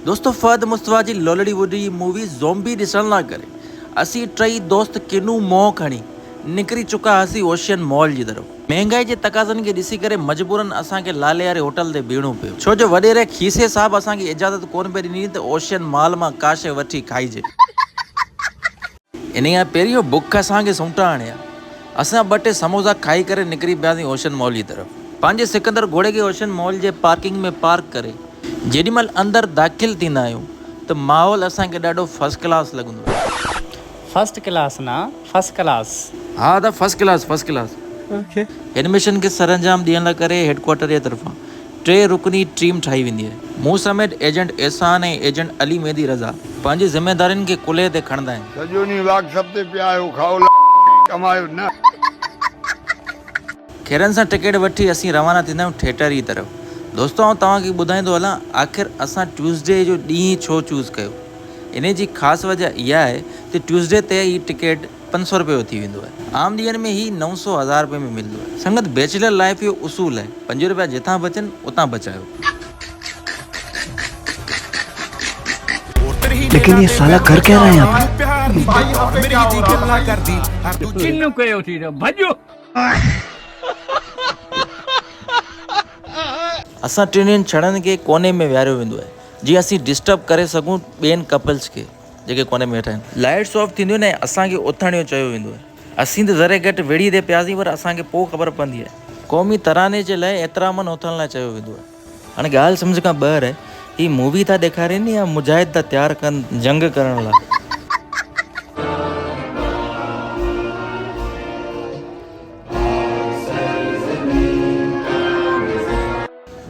दोस्तों फहद मुस्तफा जी लॉलीवुड जी movie zombie ॾिसण लाइ करे असीं टई दोस्त किनू मोह खणी निकिरी चुका हुआसीं ओशियन मॉल जी तरफ़। महांगाई जे तक़ाज़नि खे ॾिसी करे मजबूरन असांखे लाले वारे होटल ते बीहणो पियो, छो जो वॾेरे खीसे साहब असांखे इजाज़त कोन पई ॾिनी त ओशियन मॉल मां का शइ वठी खाइजे। इन खां पहिरियों बुख असांखे सूंटा हणिया। असां 2 टे समोसा खाई करे निकिरी पियासीं ओशियन मॉल जी तरफ़। पंहिंजे सिकंदर घोड़े खे ओशियन मॉल जे पार्किंग में पार्क करे जेॾीमहिल अंदरि दाख़िल थींदा आहियूं त माहौल असांखे ॾाढो फर्स्ट क्लास लॻंदो आहे। फर्स्ट क्लास ना फर्स्ट क्लास। हा त फर्स्ट क्लास। ओके। एडमिशन खे सरंजाम ॾियण लाइ करे हेडक्वार्टर जे तरफ़ां 3 रुकनी टीम ठाही वेंदी आहे। मूं समेत एजेंट एहसान ऐं एजेंट अली मेहदी रज़ा पंहिंजी ज़िम्मेदारियुनि खे कुल्हे ते खणंदा आहिनि। सॼो ॾींहुं वाट्सअप ते पिया आहियो, खाओ कमायो न। खेरनि सां टिकट वठी असीं रवाना थींदा आहियूं थिएटर जी तरफ़। दोस्तों आउं तव्हांखे ॿुधाईंदो हलां आख़िर असां ट्यूसडे जो ॾींहुं छो चूज़ कयो। इन जी ख़ासि वजह इहा आहे त ट्यूसडे ते ही टिकट 500 रुपये थी वेंदो आहे। आम ॾींहंनि में ही 900 1000 रुपये में मिलंदो आहे। संगत बैचलर लाइफ जो उसूल आहे 5 रुपया जिथां बचनि उतां बचायो। लेकिन ये साला कर क्या रहा है यहाँ असां टिनिनि छड़नि खे कोने में विहारियो वेंदो आहे जीअं असीं डिस्टर्ब करे सघूं ॿियनि कपल्स खे जेके कोने में वेठा आहिनि। लाइट्स ऑफ थींदियूं न असांखे उथण जो चयो वेंदो आहे। असीं त ज़रे घटि वेड़ी ते पियासीं पर असांखे पोइ ख़बर पवंदी आहे क़ौमी तराने जे लाइ एतिरामन उथण लाइ चयो वेंदो आहे। हाणे ॻाल्हि सम्झ खां ॿाहिरि आहे, ही मूवी था ॾेखारीनि या मुजाहिद था तयारु कनि जंग करण लाइ।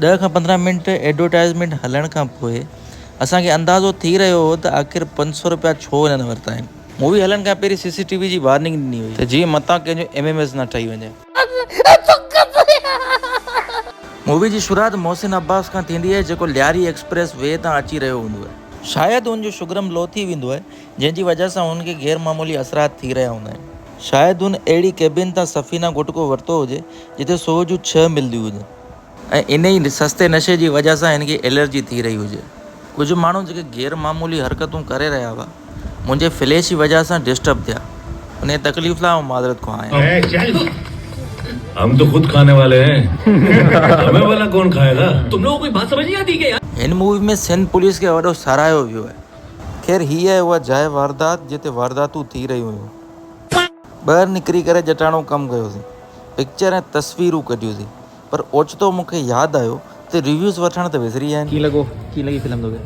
10 खां 15 मिंट एडवर्टाइज़मेंट हलण खां पोइ असांखे अंदाज़ो थी रहियो हो त आख़िर 500 रुपया छो हिननि वरिता आहिनि। मूवी हलण खां पहिरीं CCTV जी वार्निंग ॾिनी हुई त जीअं मतां कंहिंजो MMS न ठही वञे। मूवी जी शुरूआत मोहसिन अब्बास खां थींदी आहे जेको लियारी एक्सप्रेस वे तां अची रहियो हूंदो आहे। शायदि हुनजो शुगरम लो थी वेंदो आहे जंहिंजी वजह सां हुनखे गैर मामूली असरात थी रहिया हूंदा आहिनि। शायदि हुन अहिड़ी केबिन तां सफ़ीना गुटको वरितो हुजे जिते 100 जूं 6 मिलंदियूं हुजनि ऐं इन ई सस्ते नशे जी वजह सां हिनखे एलर्जी थी रही हुजे। कुझु माण्हू जेके गैर मामूली हरकतूं करे रहिया हुआ मुंहिंजे फ्लैश जी वजह सां डिस्टर्ब थिया। उन तकलीफ़ लाइ माज़रत खां आहियां। हम तो खुद खाने वाले हैं हमें वाला कौन खाएगा। तुम लोगों को कोई बात समझ नहीं आती क्या? हिन मूवी में सिंध पुलिस खे वॾो साराहियो वियो आहे। ख़ैर हीअ आहे उहा जाइ वारदात जिते वारदातूं थी रहियूं हुयूं। ॿाहिरि निकिरी करे जटाणो कमु कयोसीं, पिक्चर ऐं तस्वीरूं कढियूंसीं, पर ओचितो मूंखे यादि आयो त रिव्यूज़ वठण त विसरी आहिनि। की लॻी फिल्म तोखे?